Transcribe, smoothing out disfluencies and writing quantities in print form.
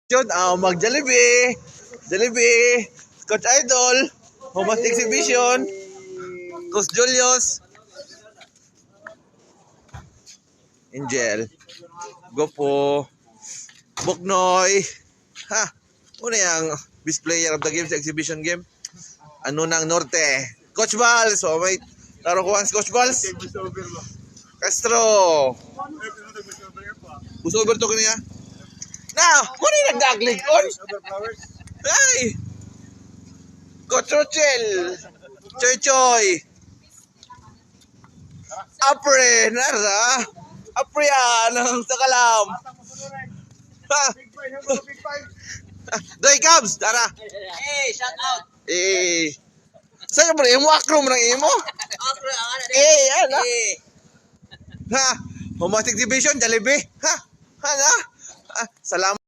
Yun, mag-Jollibee. Jollibee. Coach Idol. Homas Exhibition. Coach Julius. Angel. Gopo. Buknoy. Ha. Una yung best player of the game sa exhibition game. Ano nang Norte. Coach Val. So may taro ko si Coach Val. Castro. Busover to kaniya. Now, muna yung nagdaglig on. Ay. Coach Rochelle. Choy Choy. Apre. Nara. Apre yan. Sa kalam. Ha. Doy Cubs. Tara. Hey, shout out. Eh. Sa'yo mo na imo? Akro mo ng imo? Akro, ang ano Yan ha. Eh. Ha? Homas Exhibition. Jollibee. Ha? Ha na? Salamat.